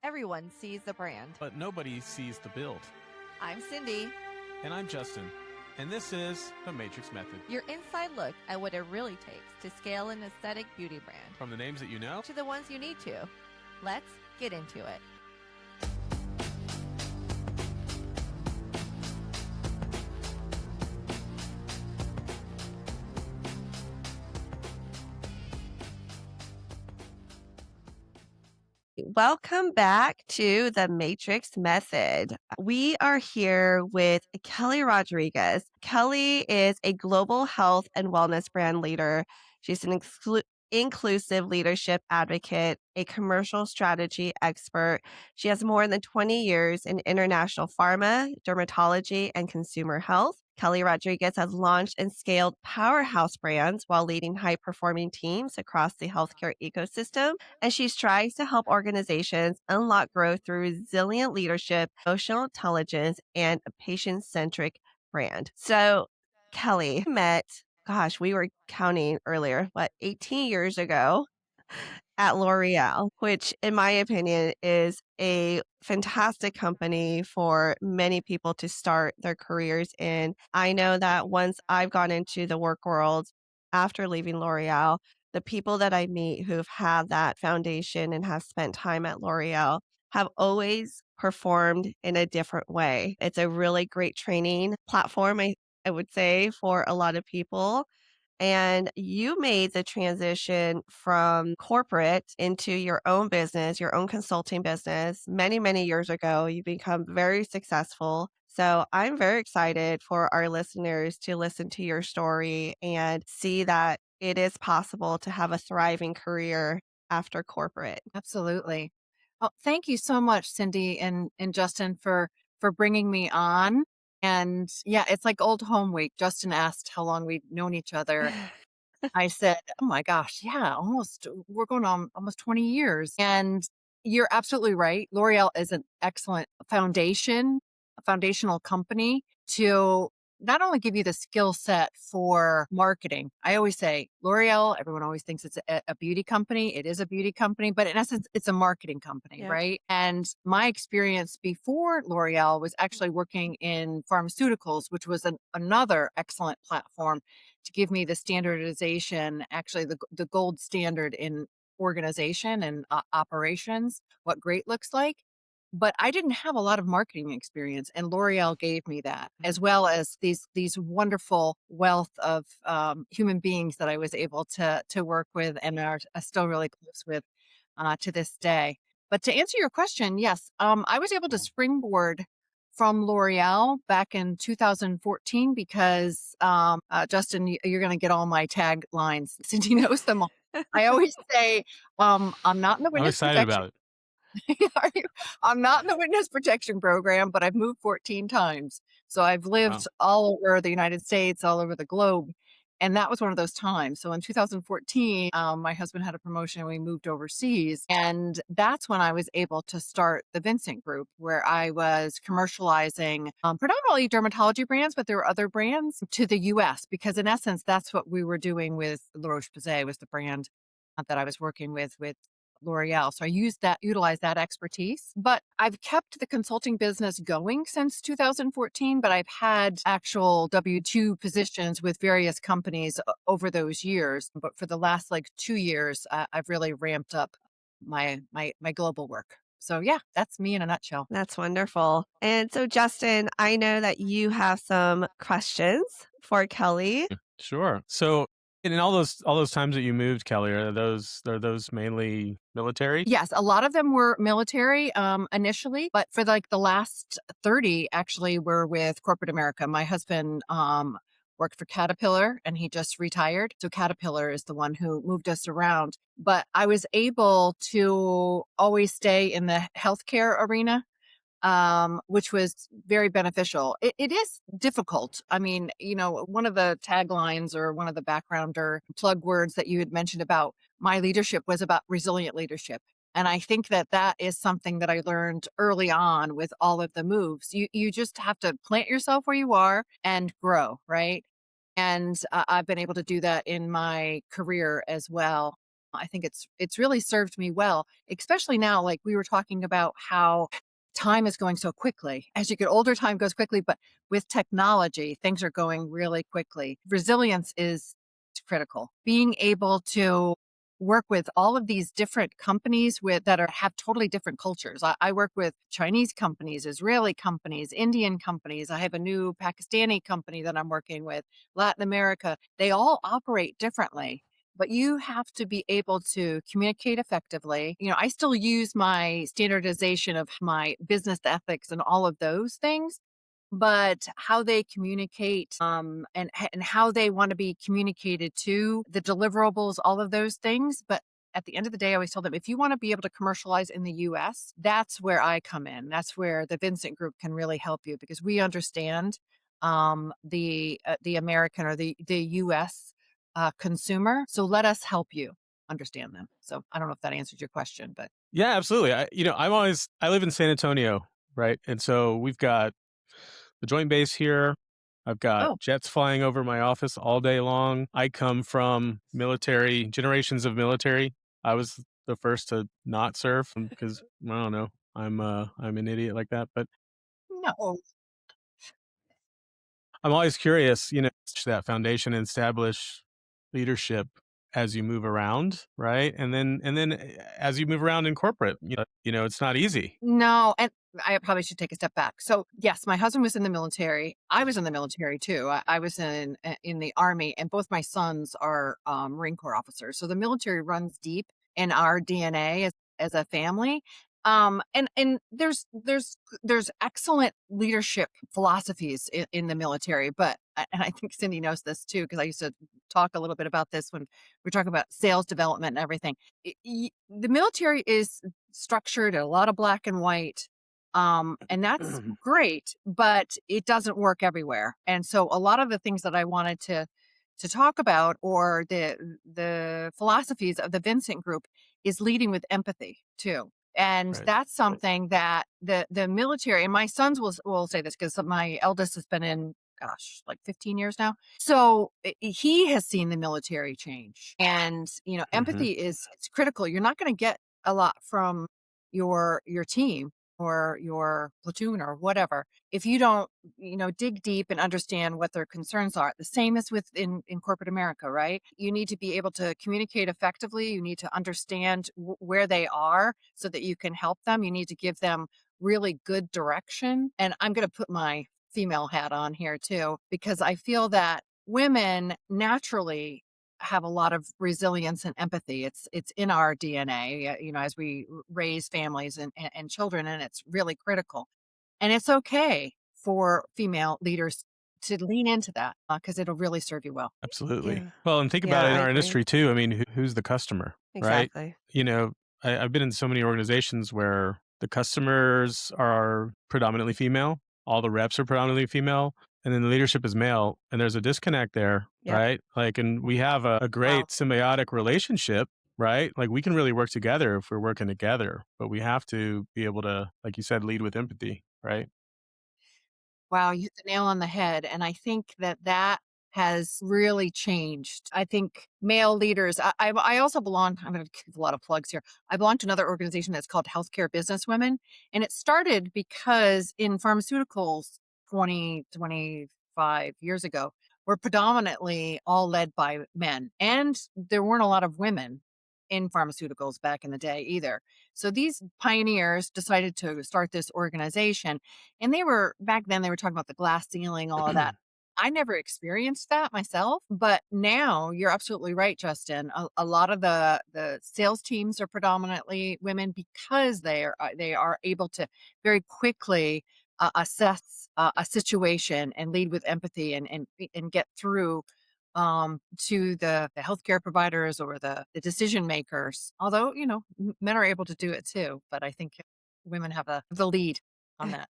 Everyone sees the brand. but nobody sees the build. I'm Cindy, And I'm Justin, and this is The Matrix Method. your inside look at what it really takes to scale an aesthetic beauty brand From the names that you know to the ones you need to. Let's get into it. Welcome back to the Matrix Method. We are here with Kelli Rodriguez. Kelli is a global health and wellness brand leader. She's an inclusive leadership advocate, a commercial strategy expert. She has more than 20 years in international pharma, dermatology, and consumer health. Kelli Rodriguez has launched and scaled powerhouse brands while leading high performing teams across the healthcare ecosystem. And she strives to help organizations unlock growth through resilient leadership, emotional intelligence, and a patient centric brand. So, Kelli met, we were counting earlier, 18 years ago at L'Oreal, which in my opinion is a fantastic company for many people to start their careers in. I know that once I've gone into the work world after leaving L'Oreal, the people that I meet who've had that foundation and have spent time at L'Oreal have always performed in a different way. It's a really great training platform, I would say, for a lot of people. And you made the transition from corporate into your own business, your own consulting business many, many years ago. You become very successful. So I'm very excited for our listeners to listen to your story and see that it is possible to have a thriving career after corporate. Absolutely. Oh, thank you so much, Cindy and Justin, for bringing me on. And yeah, it's like old home week. Justin asked how long we'd known each other. I said, "Oh my gosh, yeah, we're going on almost 20 years." And you're absolutely right. L'Oreal is an excellent a foundational company to not only give you the skill set for marketing. I always say L'Oreal, everyone always thinks it's a beauty company. It is a beauty company, but in essence, it's a marketing company, Yep. right? And my experience before L'Oreal was actually working in pharmaceuticals, which was another excellent platform to give me the standardization, actually the gold standard in organization and operations, what great looks like. But I didn't have a lot of marketing experience, and L'Oreal gave me that, as well as these wonderful wealth of human beings that I was able to work with and are still really close with to this day. But to answer your question, yes, I was able to springboard from L'Oreal back in 2014 because Justin, you're going to get all my taglines. Cindy knows them all. I always say I'm not in the I'm witness excited protection. about it. Are you? I'm not in the witness protection program, but I've moved 14 times. So I've lived Wow. all over the United States, all over the globe. And that was one of those times. So in 2014, my husband had a promotion and we moved overseas. And that's when I was able to start the Vincent Group, where I was commercializing predominantly dermatology brands, but there were other brands to the US, because in essence, that's what we were doing with La Roche-Posay was the brand that I was working with L'Oreal. So I utilized that expertise, but I've kept the consulting business going since 2014, but I've had actual W-2 positions with various companies over those years. But for the last 2 years, I've really ramped up my global work. So yeah, that's me in a nutshell. That's wonderful. And so, Justin, I know that you have some questions for Kelli. Sure. So, in all those times that you moved, Kelli, are those mainly military? Yes, a lot of them were military initially, but for the last 30 actually were with corporate America. My husband worked for Caterpillar and he just retired. So Caterpillar is the one who moved us around. But I was able to always stay in the healthcare arena, which was very beneficial. It is difficult. I mean, one of the taglines or one of the background or plug words that you had mentioned about my leadership was about resilient leadership. And I think that is something that I learned early on with all of the moves. You just have to plant yourself where you are and grow, right? And I've been able to do that in my career as well. I think it's really served me well, especially now, like we were talking about how time is going so quickly. As you get older, time goes quickly, but with technology, things are going really quickly. Resilience is critical. Being able to work with all of these different companies have totally different cultures. I work with Chinese companies, Israeli companies, Indian companies. I have a new Pakistani company that I'm working with, Latin America. They all operate differently, but you have to be able to communicate effectively. I still use my standardization of my business ethics and all of those things, but how they communicate, and how they want to be communicated to, the deliverables, all of those things. But at the end of the day, I always tell them, if you want to be able to commercialize in the US, that's where I come in. That's where the Vincent Group can really help you, because we understand the American, or the US consumer. So let us help you understand them. So I don't know if that answers your question, but Yeah, absolutely. I live in San Antonio, right? And so we've got the Joint Base here. I've got oh, jets flying over my office all day long. I come from military, generations of military. I was the first to not serve because I don't know. I'm an idiot like that, but no. I'm always curious, that foundation and establish leadership as you move around, right? And then as you move around in corporate, it's not easy. No, and I probably should take a step back. So, yes, my husband was in the military. I was in the military too. I was in the Army, and both my sons are Marine Corps officers. So the military runs deep in our DNA as a family. And there's excellent leadership philosophies in the military, but and I think Cindy knows this too, because I used to talk a little bit about this when we talk about sales development and everything. The military is structured, a lot of black and white. And that's great, but it doesn't work everywhere. And so a lot of the things that I wanted to talk about, or the philosophies of the Vincent Group, is leading with empathy too. And Right. that's something that the military, and my sons will say this, because my eldest has been in, gosh, like 15 years now. So he has seen the military change. And, Hmm. empathy is it's critical. You're not going to get a lot from your team or your platoon or whatever if you don't, dig deep and understand what their concerns are. The same as with in corporate America, right? You need to be able to communicate effectively. You need to understand where they are so that you can help them. You need to give them really good direction. And I'm going to put my female hat on here too, because I feel that women naturally have a lot of resilience and empathy. It's in our DNA, as we raise families and children, and it's really critical. And it's okay for female leaders to lean into that, because it'll really serve you well. Absolutely. Yeah. Well, and think about Yeah, it in I our agree. industry too. I mean, who's the customer, right? Exactly. You know, I've been in so many organizations where the customers are predominantly female, all the reps are predominantly female, and then the leadership is male, and there's a disconnect there, Yep. right? Like, and we have a Wow. great symbiotic relationship, right? Like, we can really work together if we're working together, but we have to be able to, like you said, lead with empathy, right? Wow, you hit the nail on the head, and I think that has really changed. I think male leaders. I also belong. I'm going to give a lot of plugs here. I belong to another organization that's called Healthcare Business Women, and it started because in pharmaceuticals 25 years ago were predominantly all led by men, and there weren't a lot of women in pharmaceuticals back in the day either. So these pioneers decided to start this organization, and they were back then they were talking about the glass ceiling, all of that. I never experienced that myself, but now you're absolutely right, Justin. A lot of the sales teams are predominantly women, because they are able to very quickly assess a situation and lead with empathy, and get through to the healthcare providers or the decision makers. Although men are able to do it too, but I think women have the lead on that.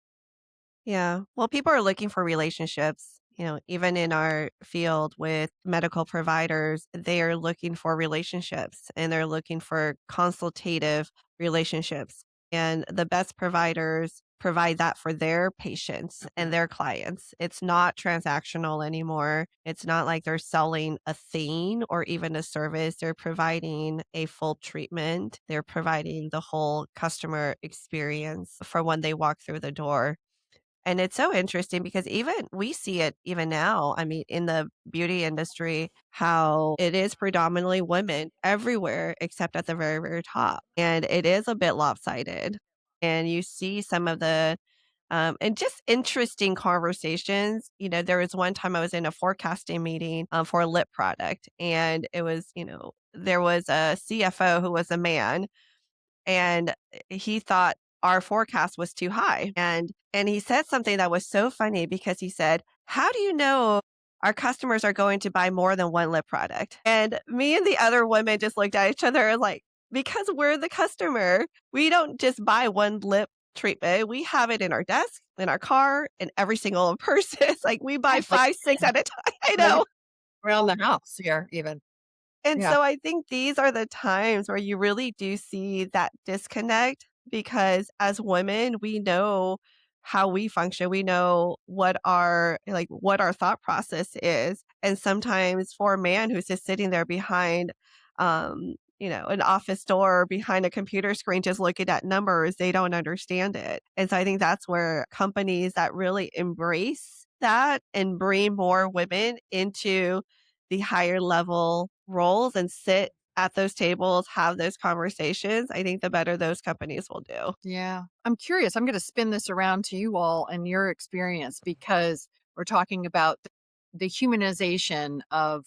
Yeah. Well, people are looking for relationships, even in our field with medical providers, they are looking for relationships and they're looking for consultative relationships. And the best providers provide that for their patients and their clients. It's not transactional anymore. It's not like they're selling a thing or even a service. They're providing a full treatment. They're providing the whole customer experience for when they walk through the door. And it's so interesting because even we see it even now. I mean, in the beauty industry, how it is predominantly women everywhere except at the very, very top. And it is a bit lopsided. And you see some of the and just interesting conversations. There was one time I was in a forecasting meeting for a lip product, and it was, there was a CFO who was a man, and he thought our forecast was too high. And he said something that was so funny because he said, "How do you know our customers are going to buy more than one lip product?" And me and the other women just looked at each other like, because we're the customer. We don't just buy one lip treatment. We have it in our desk, in our car, in every single person. It's like we buy Right, like, 5, 6 at a time. I like know. around the house here even. And Yeah. so I think these are the times where you really do see that disconnect because as women, we know how we function. We know what our thought process is. And sometimes for a man who's just sitting there behind an office door behind a computer screen just looking at numbers, they don't understand it. And so I think that's where companies that really embrace that and bring more women into the higher level roles and sit at those tables, have those conversations, I think the better those companies will do. Yeah. I'm curious. I'm going to spin this around to you all and your experience because we're talking about the humanization of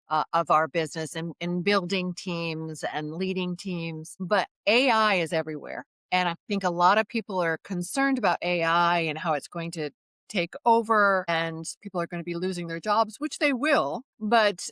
our business and building teams and leading teams. But AI is everywhere. And I think a lot of people are concerned about AI and how it's going to take over and people are going to be losing their jobs, which they will. But,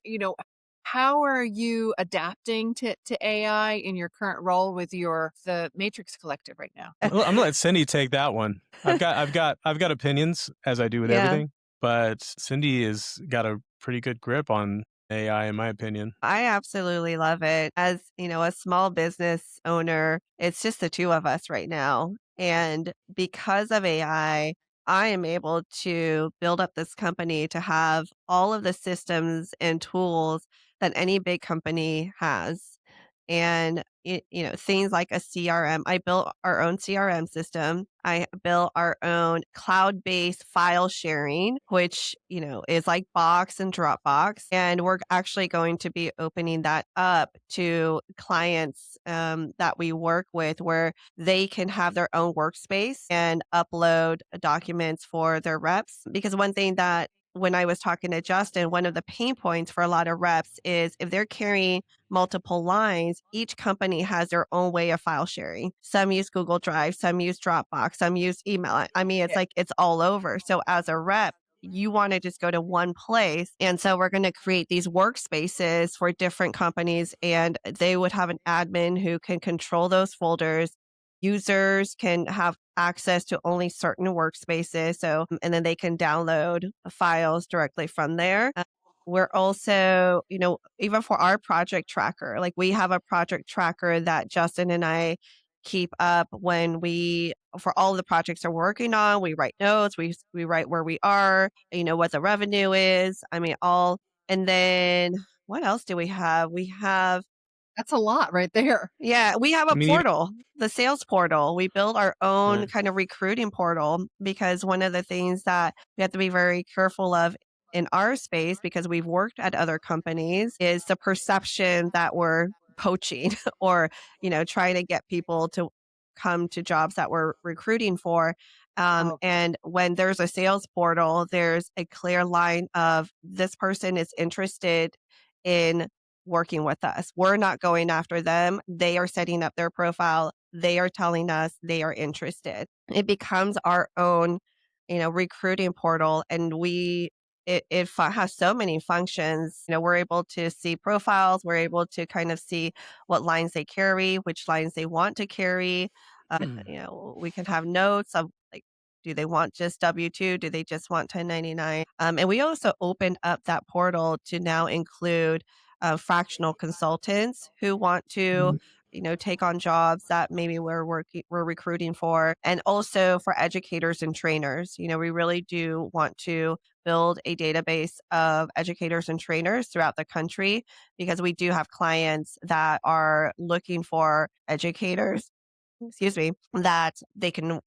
how are you adapting to AI in your current role with the Matrix Collective right now? I'm gonna let Cindy take that one. I've got opinions as I do with Yeah. everything, but Cindy has got a pretty good grip on AI, in my opinion. I absolutely love it. As, a small business owner, it's just the two of us right now. And because of I am able to build up this company to have all of the systems and tools that any big company has. And things like a CRM. I built our own CRM system. I built our own cloud-based file sharing, which is like Box and Dropbox. And we're actually going to be opening that up to clients that we work with, where they can have their own workspace and upload documents for their reps. Because one thing that when I was talking to Justin, one of the pain points for a lot of reps is if they're carrying multiple lines, each company has their own way of file sharing. Some use Google Drive, some use Dropbox, some use email. I mean, it's Yeah. like it's all over. So as a rep, you want to just go to one place. And so we're going to create these workspaces for different companies, and they would have an admin who can control those folders. Users can have access to only certain workspaces. So, and then they can download files directly from there. We're also, even for our project tracker, like we have a project tracker that Justin and I keep up for all the projects we're working on. We write notes, we write where we are, what the revenue is. I mean, and then what else do we have? That's a lot right there. Yeah, we have I a mean, even portal, the sales portal. We built our own right. kind of recruiting portal because one of the things that we have to be very careful of in our space, because we've worked at other companies, is the perception that we're poaching or, trying to get people to come to jobs that we're recruiting for. Oh, And when there's a sales portal, there's a clear line of this person is interested in working with us. We're not going after them. They are setting up their profile. They are telling us they are interested. It becomes our own, recruiting portal. And has so many functions. We're able to see profiles. We're able to kind of see what lines they carry, which lines they want to carry. We can have notes of like, do they want just W-2? Do they just want 1099? And we also opened up that portal to now include fractional consultants who want to Mhm. take on jobs that maybe we're recruiting for, and also for educators and trainers. We really do want to build a database of educators and trainers throughout the country because we do have clients that are looking for educators, excuse me, that they can,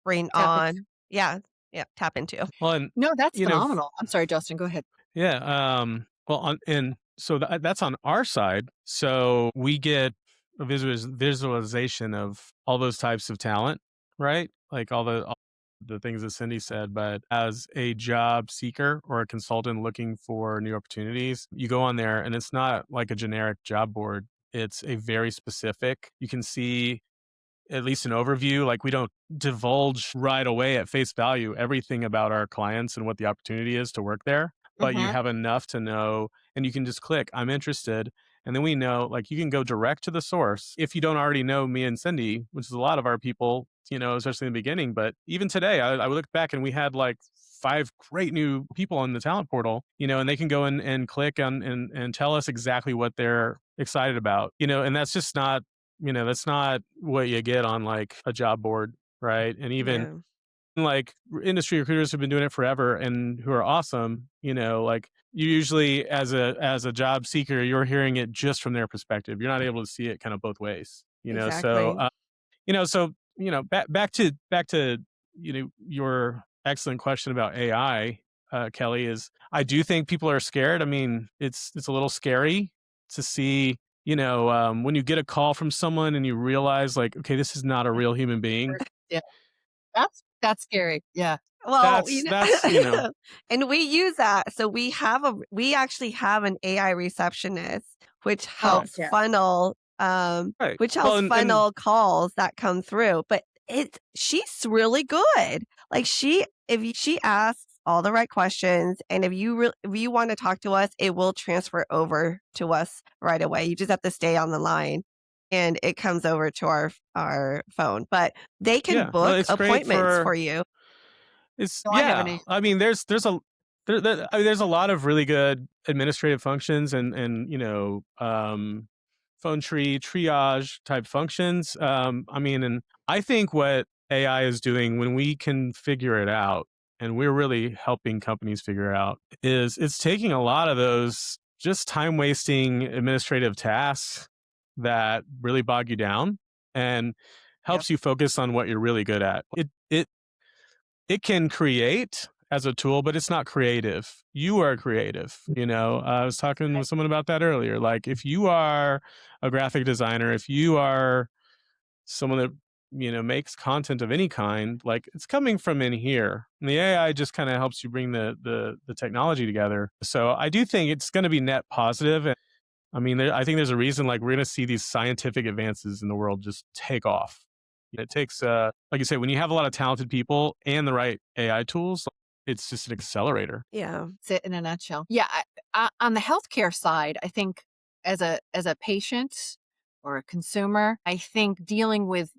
bring Tap into. on. Yeah, yeah, tap into. Well, and No, that's you know, phenomenal. I'm sorry, Justin, go ahead. yeah. Well, and so that's on our side. So we get a visualization of all those types of talent, right? Like all the things that Cindy said. But as a job seeker or a consultant looking for new opportunities, you go on there, and it's not like a generic job board. It's a very specific. You can see at least an overview. Like, we don't divulge right away at face value everything about our clients and what the opportunity is to work there, but you Mhm. have enough to know, and you can just click, I'm interested. And then we know, like, you can go direct to the source if you don't already know me and Cindy, which is a lot of our people, especially in the beginning. But even today, I look back and we had like 5 great new people on the talent portal, and they can go in and click on and tell us exactly what they're excited about, and that's not what you get on like a job board, right? And even Yeah, like industry recruiters have been doing it forever and who are awesome, like you usually as a job seeker, you're hearing it just from their perspective. You're not able to see it kind of both ways, so exactly. back to your excellent question about AI, Kelly, is I do think people are scared. I mean, it's a little scary to see, when you get a call from someone and you realize like, okay, this is not a real human being. Yeah, that's scary. Yeah. Well, That's and we use that. So we actually have an AI receptionist, which Oh, right, helps yeah. funnel, right. which Well, helps and funnel calls that come through. But she's really good. Like she asks all the right questions, and if you want to talk to us, it will transfer over to us right away. You just have to stay on the line, and it comes over to our phone. But they can yeah, well, book it's great appointments for for you. it's No, I have an yeah. issue. I mean, I mean, there's a lot of really good administrative functions and phone tree triage type functions. I mean, and I think what AI is doing when we can figure it out, and we're really helping companies figure it out, is it's taking a lot of those just time wasting administrative tasks that really bog you down and Yep. helps you focus on what you're really good at. It can create as a tool, but it's not creative. You are creative. I was talking Right. with someone about that earlier. Like, if you are a graphic designer, if you are someone that, makes content of any kind, like it's coming from in here. And the AI just kind of helps you bring the technology together. So I do think it's going to be net positive. And I mean, I think there's a reason like we're going to see these scientific advances in the world just take off. It takes, like you say, when you have a lot of talented people and the right AI tools, it's just an accelerator. Yeah. That's it in a nutshell. Yeah, on the healthcare side, I think as a patient or a consumer, I think dealing with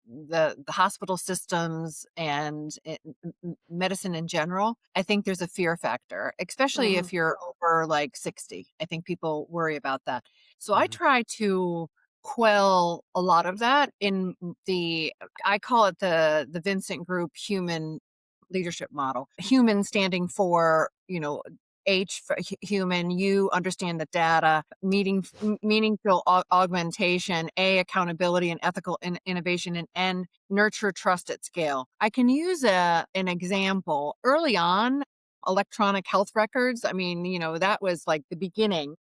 the hospital systems and medicine in general, I think there's a fear factor, especially Mhm. if you're over like 60. I think people worry about that. So I Mhm. try to quell a lot of that in the I call it the Vincent Group human leadership model. Human standing for, H for human, you understand the data, meaningful augmentation, A, accountability and ethical innovation, and N, nurture trust at scale. I can use an example early on. Electronic health records. I mean, that was like the beginning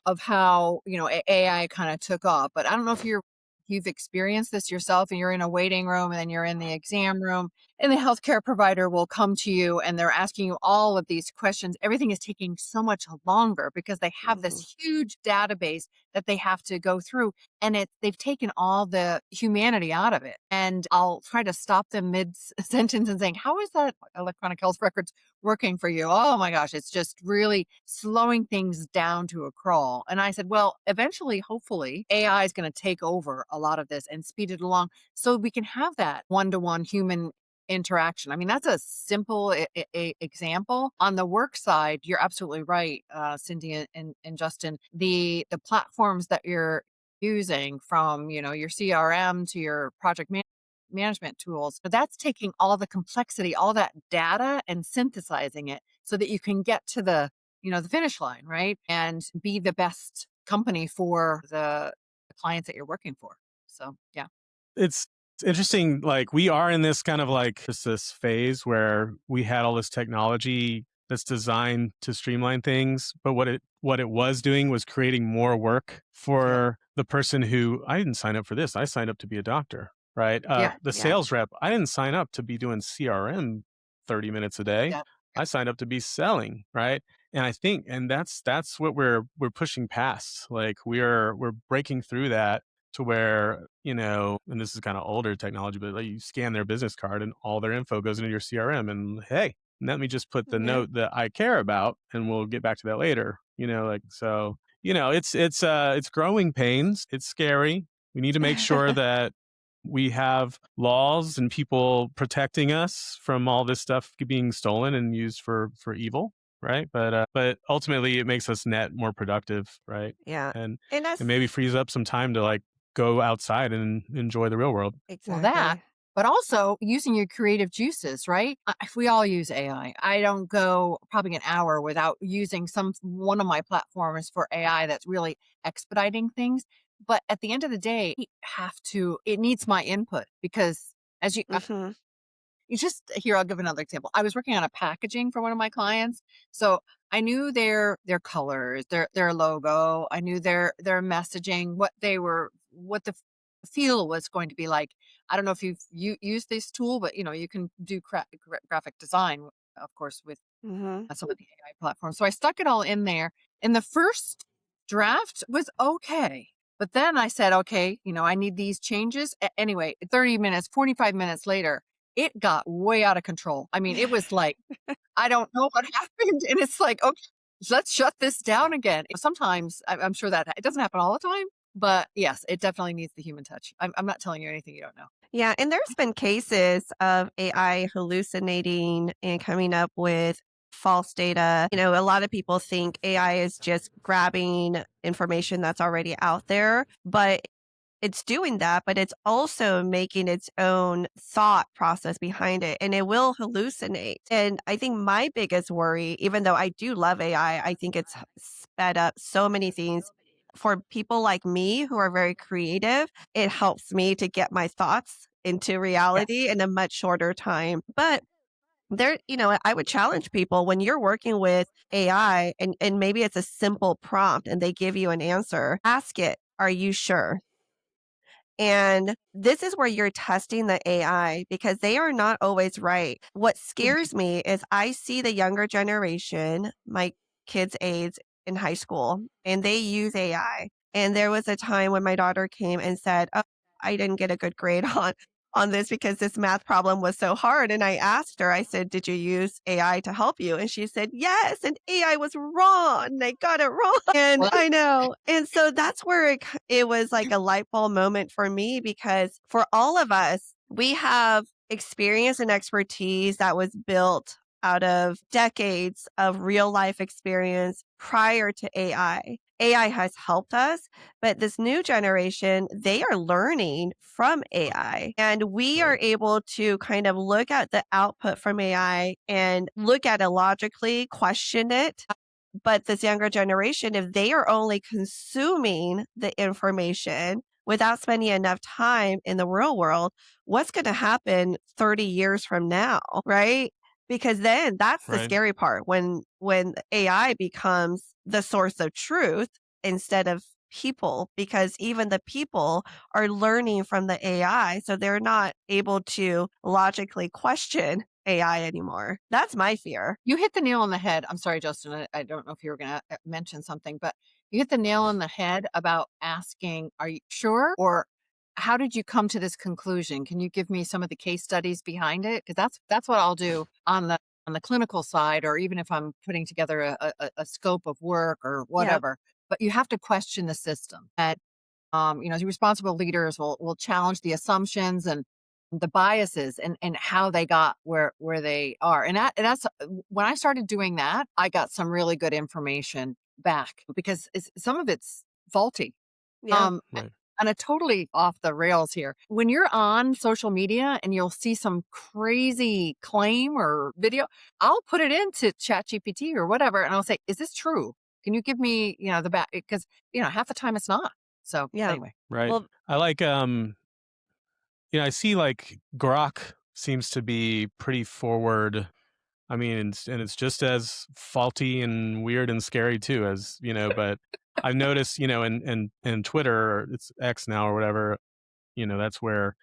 of how, AI kind of took off. But I don't know if you've experienced this yourself and you're in a waiting room and then you're in the exam room and the healthcare provider will come to you and they're asking you all of these questions. Everything is taking so much longer because they have Mhm. this huge database that they have to go through, and they've taken all the humanity out of it. And I'll try to stop them mid sentence and saying, how is that electronic health records working for you? Oh my gosh, it's just really slowing things down to a crawl. And I said, well, eventually, hopefully, AI is going to take over a lot of this and speed it along so we can have that one-to-one human interaction. I mean, that's a simple example. On the work side, you're absolutely right, Cindy and Justin. The platforms that you're using from, your CRM to your project management tools. But that's taking all the complexity, all that data and synthesizing it so that you can get to the finish line, right? And be the best company for the clients that you're working for. So, yeah. It's interesting. Like we are in this kind of like just this phase where we had all this technology that's designed to streamline things, but what it was doing was creating more work Yep. for the person who I didn't sign up for this. I signed up to be a doctor, right? Yeah. The Yeah. sales rep, I didn't sign up to be doing CRM 30 minutes a day. Yeah. I signed up to be selling, right? And I think, and that's what we're pushing past. Like we're breaking through that to where, and this is kind of older technology, but like you scan their business card and all their info goes into your CRM and hey, let me just put the Yeah. note that I care about and we'll get back to that later. Like so, it's growing pains. It's scary. We need to make sure that we have laws and people protecting us from all this stuff being stolen and used for evil, right? But ultimately it makes us net more productive, right? Yeah. And And and that's maybe frees up some time to like go outside and enjoy the real world. Well, that, exactly. but also using your creative juices, right? If we all use AI, I don't go probably an hour without using some one of my platforms for AI that's really expediting things. But at the end of the day, it needs my input because as Mhm. you just here, I'll give another example. I was working on a packaging for one of my clients. So I knew their colors, their logo, I knew their messaging, what the feel was going to be like. I don't know if you used this tool, but you can do graphic design, of course, with Mhm. some of the AI platforms. So I stuck it all in there. And the first draft was okay. But then I said, okay, I need these changes. Anyway, 30 minutes, 45 minutes later, it got way out of control. I mean, it was like, I don't know what happened. And it's like, okay, let's shut this down again. Sometimes I'm sure that it doesn't happen all the time, but yes, it definitely needs the human touch. I'm not telling you anything you don't know. Yeah, and there's been cases of AI hallucinating and coming up with false data. A lot of people think AI is just grabbing information that's already out there, but it's doing that, but it's also making its own thought process behind it, and it will hallucinate. And I think my biggest worry, even though I do love AI, I think it's sped up so many things. For people like me who are very creative, it helps me to get my thoughts into reality Yes. in a much shorter time. But I would challenge people when you're working with AI and maybe it's a simple prompt and they give you an answer, ask it, are you sure? And this is where you're testing the AI because they are not always right. What scares me is I see the younger generation, my kids' age in high school, and they use AI. And there was a time when my daughter came and said, "Oh, I didn't get a good grade on this because this math problem was so hard." And I asked her, I said, "Did you use AI to help you?" And she said, "Yes, and AI was wrong. And I got it wrong." And Well, I know. And so that's where it was like a light bulb moment for me because for all of us, we have experience and expertise that was built out of decades of real life experience prior to AI. AI has helped us, but this new generation, they are learning from AI. And we are Right. able to kind of look at the output from AI and look at it logically, question it, but this younger generation, if they are only consuming the information without spending enough time in the real world, what's going to happen 30 years from now, right? Because then that's the Right. scary part when AI becomes the source of truth instead of people because even the people are learning from the AI so they're not able to logically question AI anymore. That's my fear. you hit the nail on the head. I'm sorry, Justin. I don't know if you were going to mention something, but you hit the nail on the head about asking, are you sure? Or how did you come to this conclusion? Can you give me some of the case studies behind it? Because that's what I'll do on the clinical side, or even if I'm putting together a scope of work or Yeah. whatever. But you have to question the system. And the responsible leaders will challenge the assumptions and the biases and how they got where they are. And that's when I started doing that, I got some really good information back because some of it's faulty. Yeah. Right. On a totally off the rails here. When you're on social media and you'll see some crazy claim or video, I'll put it into ChatGPT or whatever, and I'll say, "Is this true? Can you give me, the back?" Because half the time it's not. So Yeah. anyway, Right. Well, I like I see like Grok seems to be pretty forward. I mean, and it's just as faulty and weird and scary too as, but I've noticed, in Twitter, or it's X now or whatever, that's where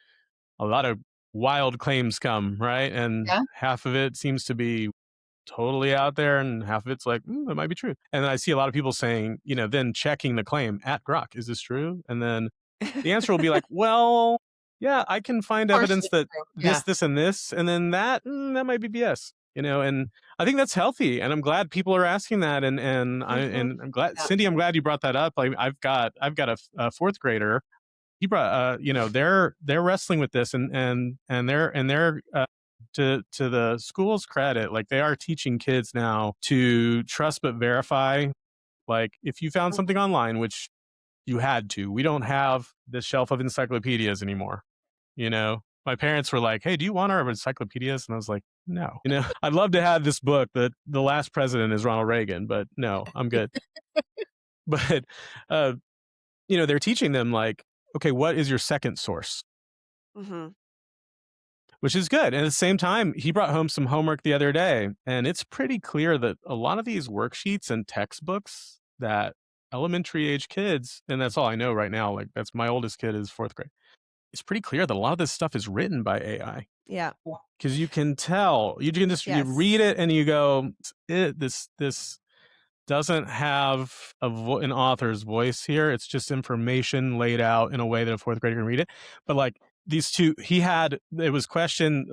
a lot of wild claims come, right? And yeah. half of it seems to be totally out there and half of it's like, that might be true. And then I see a lot of people saying, then checking the claim at Grok, is this true? And then the answer will be like, well, yeah, I can find evidence Partially that true. Yeah. this, and this, and then that might be BS. And I think that's healthy, and I'm glad people are asking that, mhm. and I'm glad, Yeah. Cindy, I'm glad you brought that up. Like I've got a fourth grader. He brought, they're wrestling with this, and they're to the school's credit, like they are teaching kids now to trust but verify. Like if you found something Mhm. online, which you had to. We don't have this shelf of encyclopedias anymore. My parents were like, "Hey, do you want our encyclopedias?" And I was like, "No." I'd love to have this book that the last president is Ronald Reagan, but no, I'm good. But uh, they're teaching them like, okay, what is your second source? Mhm. Which is good. And at the same time, he brought home some homework the other day, and it's pretty clear that a lot of these worksheets and textbooks that elementary age kids, and that's all I know right now, like that's my oldest kid is fourth grade. It's pretty clear that a lot of this stuff is written by AI Yeah. because you can tell, you can just you Yes. read it and you go, this doesn't have an author's voice here. It's just information laid out in a way that a fourth grader can read it. But like these two, it was question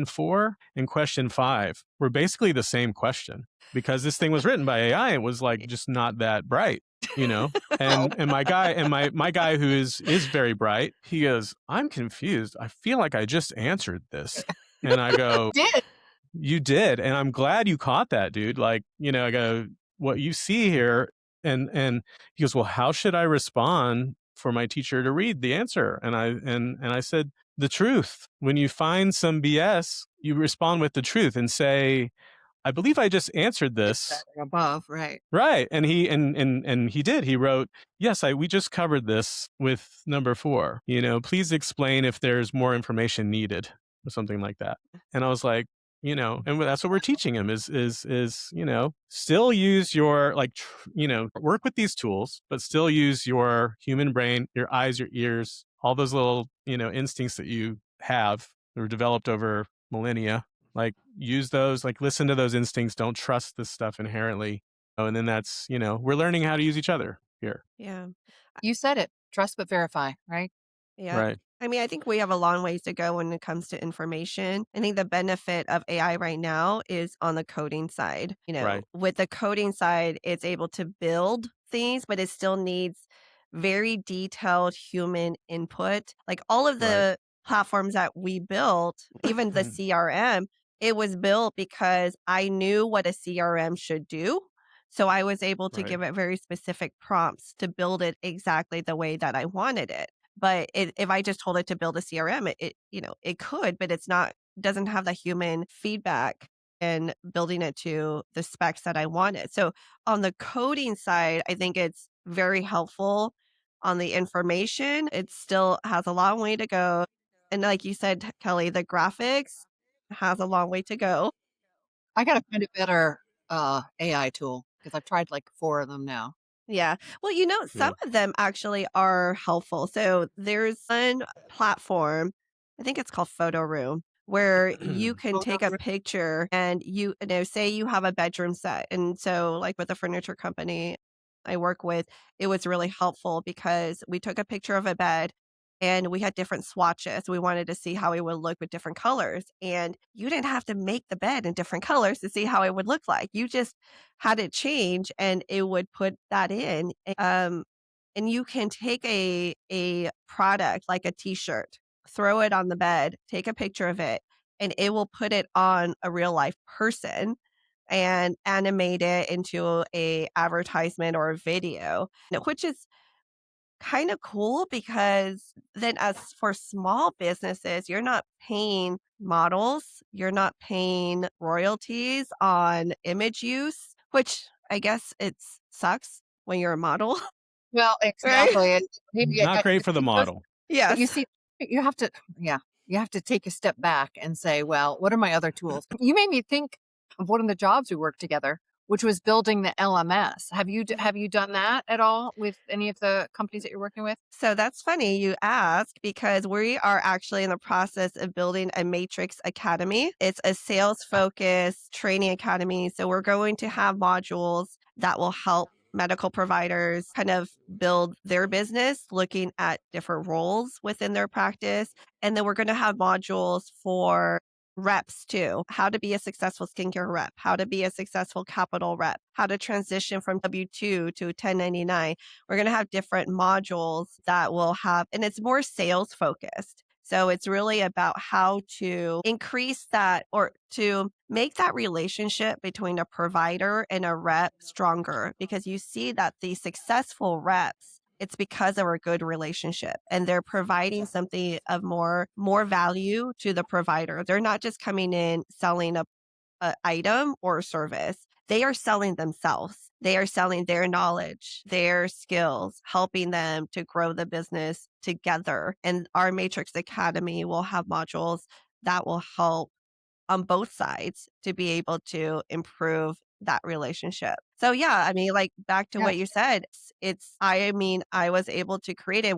4 and question 5 were basically the same question because this thing was written by AI. It was like just not that bright, you know. Oh, And my guy who is very bright, he goes, "I'm confused. I feel like I just answered this." And I go, did. "You did, and I'm glad you caught that, dude." Like, I go, "What you see here," and he goes, "Well, how should I respond for my teacher to read the answer?" And I said, "The truth. When you find some BS, you respond with the truth and say, 'I believe I just answered It's this.'" better above, right? Right. And he did. He wrote, "Yes, we just covered this with number 4. Please explain if there's more information needed," or something like that. And I was like, and that's what we're teaching him is, still use your work with these tools, but still use your human brain, your eyes, your ears, all those little, instincts that you have that were developed over millennia. Like use those, like listen to those instincts. Don't trust this stuff inherently. Oh, and then that's, we're learning how to use each other here. Yeah. You said it. Trust but verify, right? Yeah. Right. I mean, I think we have a long ways to go when it comes to information. I think the benefit of AI right now is on the coding side. Right. With the coding side, it's able to build things, but it still needs very detailed human input. Like all of Right. the platforms that we built, even the CRM, it was built because I knew what a CRM should do. So I was able to Right. give it very specific prompts to build it exactly the way that I wanted it. But if I just told it to build a CRM, it could, but it's not doesn't have the human feedback and building it to the specs that I wanted. So on the coding side, I think it's very helpful. On the information, it still has a long way to go. And like you said, Kelly, the graphics has a long way to go. I gotta find a better, AI tool because I've tried, like, 4 of them now. Yeah. Well, some Yeah. of them actually are helpful. So there's one platform, I think it's called Photo Room, where you can Photo take a re picture and say you have a bedroom set. And so, like with the furniture company I work with, it was really helpful because we took a picture of a bed and we had different swatches. We wanted to see how it would look with different colors. And you didn't have to make the bed in different colors to see how it would look like. You just had it change and it would put that in. And you can take a product like a t-shirt, throw it on the bed, take a picture of it, and it will put it on a real life person and animate it into a advertisement or a video, which is kind of cool because then as for small businesses, you're not paying models, you're not paying royalties on image use, which I guess it sucks when you're a model, Well, right? exactly, and maybe Not great for the it goes model. but you Yes. see, you have to yeah, you have to take a step back and say, "Well, what are my other tools?" You made me think of one of the jobs we worked together, which was building the LMS. Have you done that at all with any of the companies that you're working with? So that's funny you ask because we are actually in the process of building a Matrix Academy. It's a sales focused training academy. So we're going to have modules that will help medical providers kind of build their business, looking at different roles within their practice. And then we're going to have modules for reps too, how to be a successful skincare rep, how to be a successful capital rep, how to transition from W-2 to 1099. We're going to have different modules that will have, and it's more sales focused. So it's really about how to increase that or to make that relationship between a provider and a rep stronger because you see that the successful reps it's because of a good relationship and they're providing something of more value to the provider. They're not just coming in selling a item or service. They are selling themselves. They are selling their knowledge, their skills, helping them to grow the business together. And our Matrix Academy will have modules that will help on both sides to be able to improve that relationship. So yeah, I mean, like back to Yeah, what you said, I mean, I was able to create it.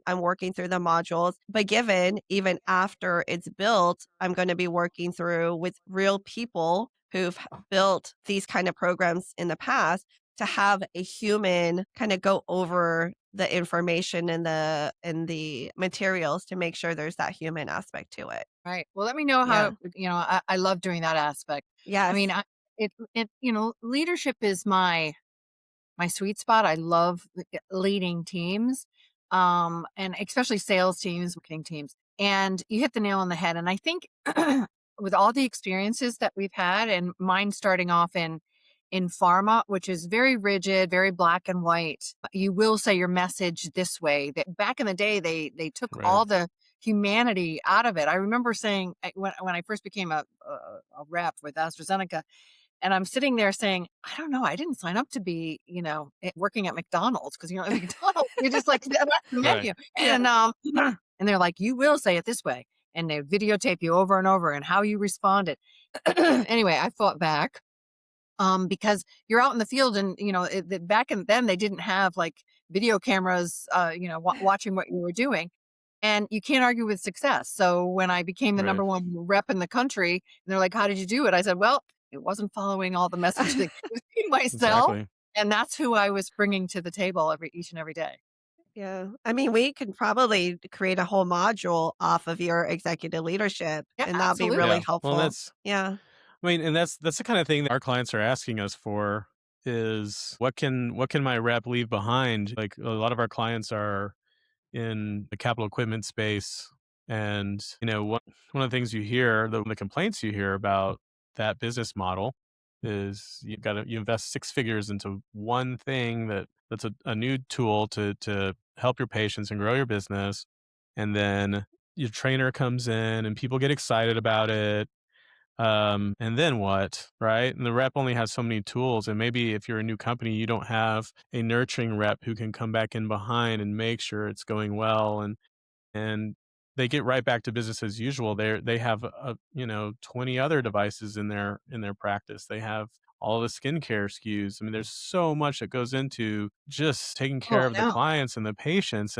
I'm working through the modules, but given even after it's built, I'm going to be working through with real people who've built these kind of programs in the past to have a human kind of go over the information and the materials to make sure there's that human aspect to it. right. Well, let me know how Yeah. I love doing that aspect. I Yes. mean, leadership is my sweet spot. I love leading teams, and especially sales teams, marketing teams. And you hit the nail on the head. And I think with all the experiences that we've had, and mine starting off in pharma, which is very rigid, very black and white, you will say your message this way. That back in the day, they took Right. all the humanity out of it. I remember saying when I first became a rep with AstraZeneca, and I'm sitting there saying, "I don't know, I didn't sign up to be, working at McDonald's because, at McDonald's, you're just like, that's the Right. menu." Yeah. And, and they're like, "You will say it this way." And they videotape you over and over and how you responded. Anyway, I fought back, because you're out in the field and, back in then, they didn't have like video cameras, watching what you were doing. And you can't argue with success. So when I became the Right. number one rep in the country, and they're like, "How did you do it?" I said, "Well, it wasn't following all the messaging. It was being myself, Exactly. and that's who I was bringing to the table each and every day." Yeah. I mean, we could probably create a whole module off of your executive leadership, Yeah, and that'll be really Yeah. absolutely. Well, helpful. that's Yeah. I mean, and that's the kind of thing that our clients are asking us for is what can my rep leave behind? Like a lot of our clients are in the capital equipment space. And, one of the things you hear, the complaints you hear about that business model is you invest six figures into one thing that's a new tool to help your patients and grow your business. And then your trainer comes in and people get excited about it. And then what, right? And the rep only has so many tools. And maybe if you're a new company, you don't have a nurturing rep who can come back in behind and make sure it's going well. And they get right back to business as usual. They have 20 other devices in their practice. They have all the skincare SKUs. I mean, there's so much that goes into just taking Oh, care of I the know. clients and the patients.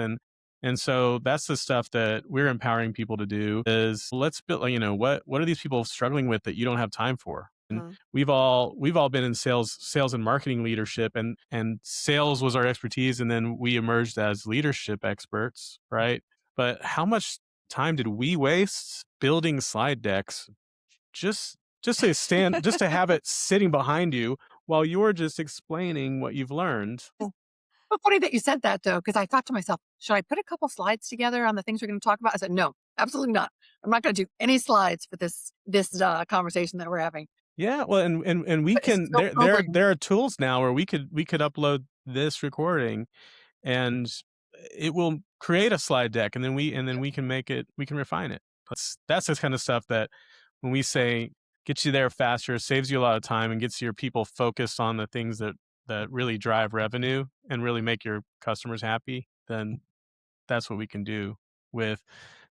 And so that's the stuff that we're empowering people to do is let's build, what are these people struggling with that you don't have time for? And Uh, we've all been in sales and marketing leadership, and sales was our expertise. And then we emerged as leadership experts, right? But how much time did we waste building slide decks just just to have it sitting behind you while you're just explaining what you've learned? So funny that you said that though, because I thought to myself, should I put a couple slides together on the things we're going to talk about? I said, no, absolutely not. I'm not going to do any slides for this conversation that we're having. Yeah, well, and we But it's can so there sobering. there are tools now where we could upload this recording and it will create a slide deck, and then we can make it, we can refine it. That's the kind of stuff that when we say gets you there faster, saves you a lot of time, and gets your people focused on the things that really drive revenue and really make your customers happy, then that's what we can do with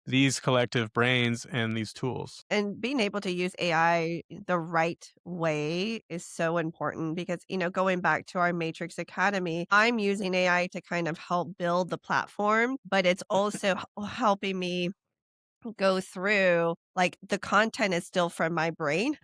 these collective brains and these tools. And being able to use AI the right way is so important because, going back to our Matrix Academy, I'm using AI to kind of help build the platform, but it's also helping me go through like the content is still from my brain.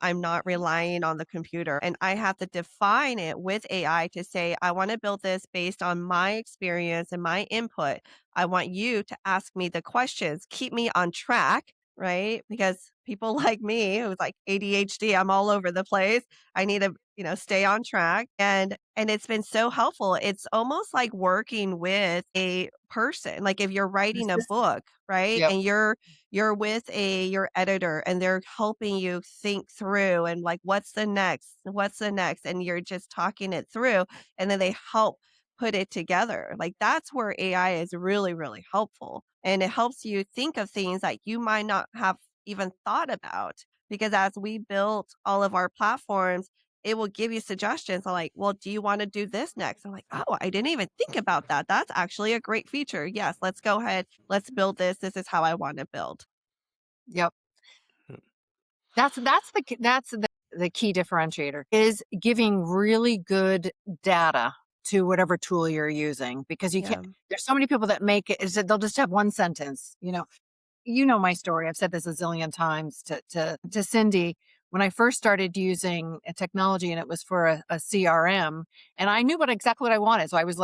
I'm not relying on the computer. And I have to define it with AI to say, I want to build this based on my experience and my input. I want you to ask me the questions, keep me on track, right? Because people like me who's like ADHD, I'm all over the place. I need to, stay on track. And it's been so helpful. It's almost like working with a person. Like if you're writing a Assistant. book, right? Yep. And you're with your editor and they're helping you think through and like what's the next and you're just talking it through and then they help put it together. Like that's where AI is really really helpful and it helps you think of things that you might not have even thought about because as we built all of our platforms it will give you suggestions on like, well, do you want to do this next? I'm like, oh, I didn't even think about that. That's actually a great feature. Yes, let's go ahead. Let's build this. This is how I want to build. Yep. That's the key differentiator is giving really good data to whatever tool you're using because you can't. Yeah. There's so many people that make it is that they'll just have one sentence. You know my story. I've said this a zillion times to Cindy. When I first started using a technology and it was for a CRM and I knew exactly what I wanted. So I was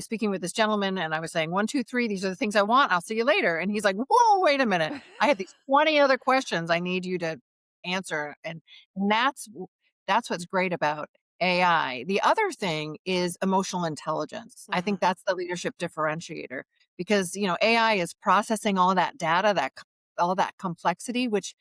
speaking with this gentleman and I was saying, 1, 2, 3, these are the things I want. I'll see you later. And he's like, whoa, wait a minute. I have these 20 other questions I need you to answer. And that's what's great about AI. The other thing is emotional intelligence. I Mhm. think that's the leadership differentiator because AI is processing all that data, all that complexity, which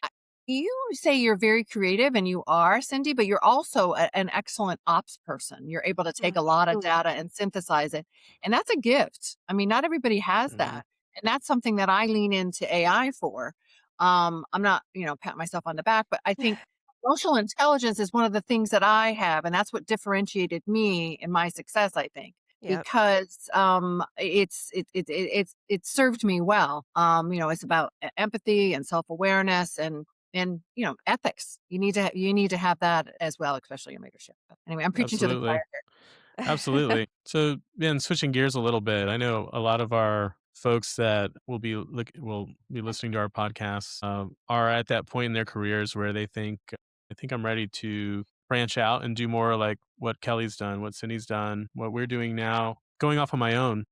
you say you're very creative and you are, Cindy, but you're also an excellent ops person. You're able to take a lot of Mhm. data and synthesize it. And that's a gift. I mean, not everybody has Mhm. that. And that's something that I lean into AI for. I'm not, pat myself on the back, but I think emotional intelligence is one of the things that I have. And that's what differentiated me in my success, I think Yep. because it's served me well. It's about empathy and self-awareness and ethics. You need to have that as well, especially in leadership. But anyway, I'm preaching to the choir Absolutely. here. Absolutely. So, then switching gears a little bit, I know a lot of our folks that will be listening to our podcasts are at that point in their careers where they think, I think I'm ready to branch out and do more like what Kelly's done, what Cindy's done, what we're doing now, going off on my own.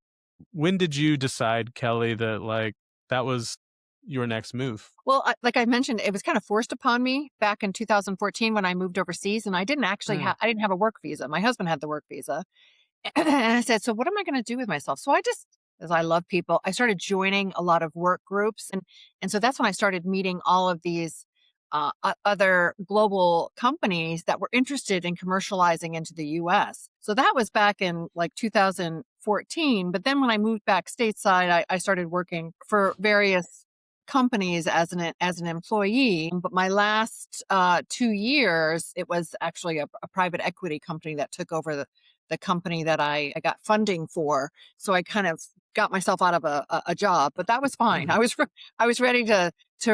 When did you decide, Kelly, that like that was your next move? Well, like I mentioned, it was kind of forced upon me back in 2014 when I moved overseas, and Mm. I didn't have a work visa. My husband had the work visa, and I said, "So what am I going to do with myself?" So I just, as I love people, I started joining a lot of work groups, and so that's when I started meeting all of these other global companies that were interested in commercializing into the U.S. So that was back in like 2014. But then when I moved back stateside, I started working for various companies as an employee. But my last 2 years, it was actually a private equity company that took over the company that I got funding for. So I kind of got myself out of a job, but that was fine. I was ready to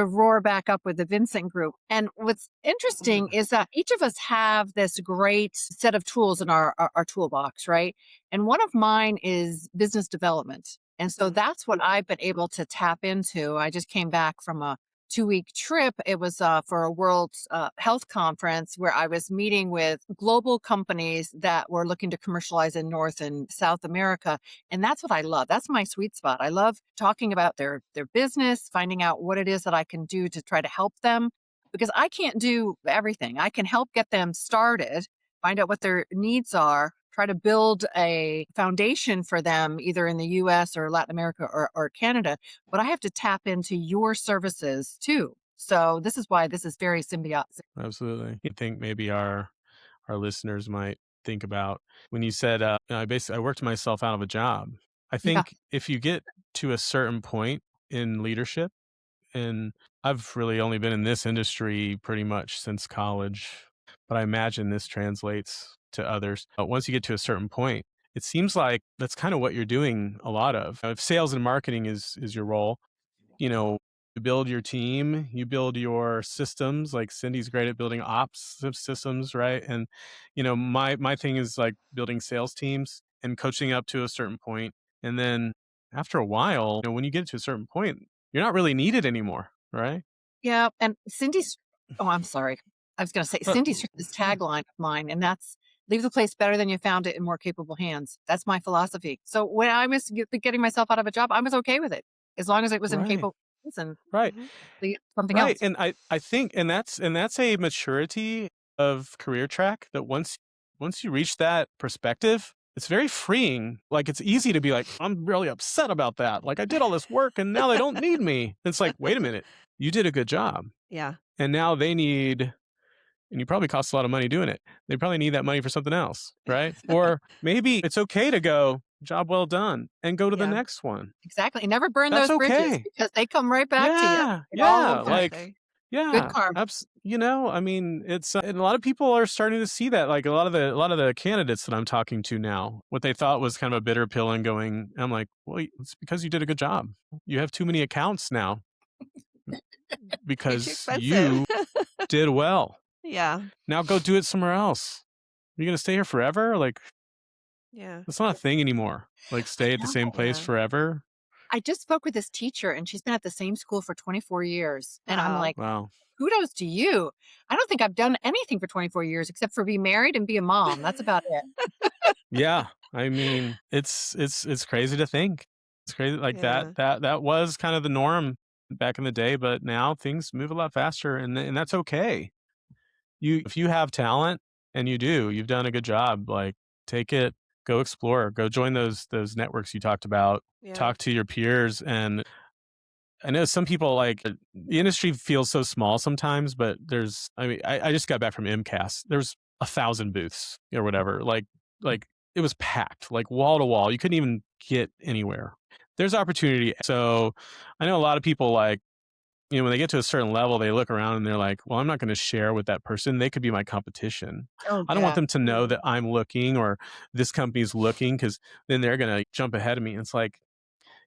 roar back up with the Vincent Group. And what's interesting Mhm. is that each of us have this great set of tools in our toolbox, right? And one of mine is business development. And so Mhm. that's what I've been able to tap into. I just came back from a 2-week trip. It was for a World Health Conference where I was meeting with global companies that were looking to commercialize in North and South America. And that's what I love. That's my sweet spot. I love talking about their business, finding out what it is that I can do to try to help them because I can't do everything. I can help get them started, find out what their needs are, try to build a foundation for them either in the US or Latin America or Canada, but I have to tap into your services too. So this is why this is very symbiotic. Absolutely. I think maybe our listeners might think about when you said, I worked myself out of a job. I Yeah. think if you get to a certain point in leadership, and I've really only been in this industry pretty much since college, but I imagine this translates to others. Once you get to a certain point, it seems like that's kind of what you're doing a lot of. If sales and marketing is your role, you know, you build your team, you build your systems. Like Cindy's great at building ops systems, right? And my thing is like building sales teams and coaching up to a certain point. And then after a while, when you get to a certain point, you're not really needed anymore, right? Yeah, and Cindy's oh, I'm sorry. I was gonna say But Cindy's this tagline of mine, and that's "Leave the place better than you found it in more capable hands." That's my philosophy. So when I was getting myself out of a job, I was okay with it, as long as it was in right, capable hands and right, Mhm. something right. else. And I think and that's a maturity of career track that once you reach that perspective, it's very freeing. Like it's easy to be like, I'm really upset about that. Like I did all this work and now they don't need me. It's like, wait a minute, you did a good job. Yeah. And now they need, and you probably cost a lot of money doing it. They probably need that money for something else, right? Or maybe it's okay to go, job well done, and go to the Yeah. next one. Exactly. Never burn That's those bridges okay. because they come right back to you. Yeah, It all will yeah, come like Exactly. good yeah, karma. I mean, it's and a lot of people are starting to see that. Like a lot of the candidates that I'm talking to now, what they thought was kind of a bitter pill, and going, I'm like, well, it's because you did a good job. You have too many accounts now Way too because expensive. you did well. Yeah. Now go do it somewhere else. You're gonna stay here forever? Like Yeah. that's not a thing anymore. Like I stay at the same know. place Yeah. forever. I just spoke with this teacher, and she's been at the same school for 24 years, and I'm Wow. like, Wow. kudos to you. I don't think I've done anything for 24 years except for be married and be a mom. That's about it. Yeah. I mean, it's crazy to think. It's crazy like that Yeah. that that was kind of the norm back in the day, but now things move a lot faster and that's okay. If you have talent and you've done a good job, like take it, go explore, go join those networks you talked about, Yeah. talk to your peers. And I know some people like the industry feels so small sometimes, but I mean, I just got back from MCAS. There's 1,000 booths or whatever. Like it was packed, like wall to wall. You couldn't even get anywhere. There's opportunity. So I know a lot of people like, when they get to a certain level, they look around and they're like, well, I'm not going to share with that person. They could be my competition. Oh, I don't want yeah. them to know Mm. that I'm looking or this company's looking because then they're going to jump ahead of me. And it's like,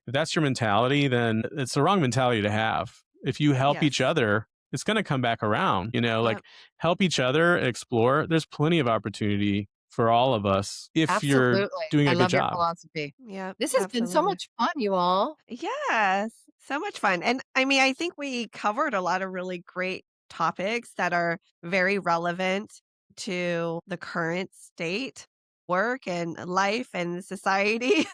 if that's your mentality, then it's the wrong mentality to have. If you help each Yes. other, it's going to come back around, like Yep. help each other explore. There's plenty of opportunity for all of us if you're Absolutely. doing I a good love your job. philosophy. Yep. This has been so Absolutely. much fun, you all. Yes. So much fun. And I mean, I think we covered a lot of really great topics that are very relevant to the current state, work and life and society.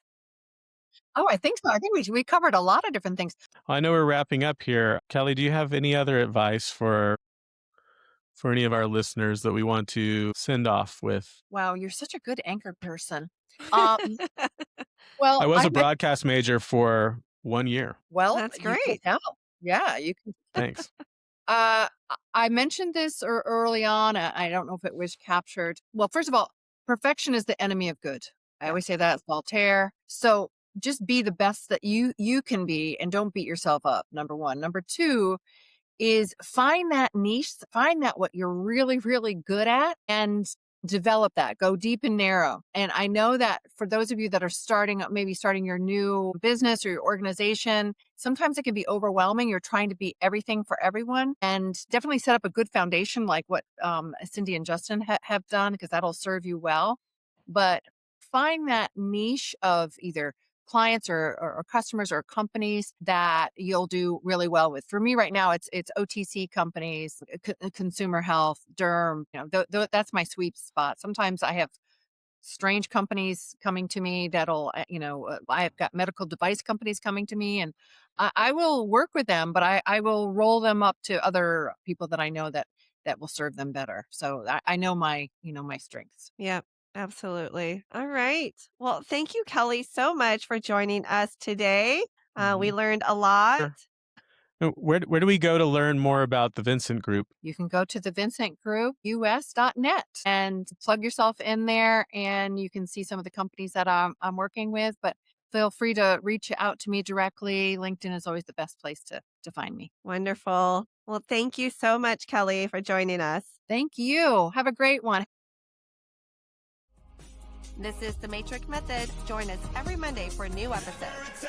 Oh, I think so. I think we covered a lot of different things. I know we're wrapping up here. Kelly, do you have any other advice for any of our listeners that we want to send off with? Wow, you're such a good anchor person. Um, I well, was I a met broadcast major for 1 year. well, That's you can great. tell. Yeah, you can. Thanks. I mentioned this early on. I don't know if it was captured. Well, first of all, perfection is the enemy of good. I Yeah. always say that, it's Voltaire. So just be the best that you can be, and don't beat yourself up. Number one. Number two is find that niche, find that what you're really, really good at, and develop that. Go deep and narrow. And I know that for those of you that are starting up, maybe starting your new business or your organization, sometimes it can be overwhelming. You're trying to be everything for everyone, and definitely set up a good foundation like what Cindy and Justin have done, because that'll serve you well. But find that niche of either clients or customers or companies that you'll do really well with. For me right now, it's OTC companies, consumer health, derm. That's my sweet spot. Sometimes I have strange companies coming to me that'll, I've got medical device companies coming to me, and I will work with them, but I will roll them up to other people that I know that will serve them better. So I know my strengths. Yep. Absolutely. All right. Well, thank you, Kelly, so much for joining us today. We Mhm. learned a lot. Sure. Where do we go to learn more about the Vincent Group? You can go to the vincentgroup.us.net and plug yourself in there, and you can see some of the companies that I'm working with. But feel free to reach out to me directly. LinkedIn is always the best place to find me. Wonderful. Well, thank you so much, Kelli, for joining us. Thank you. Have a great one. This is The Matrix Method. Join us every Monday for a new episode.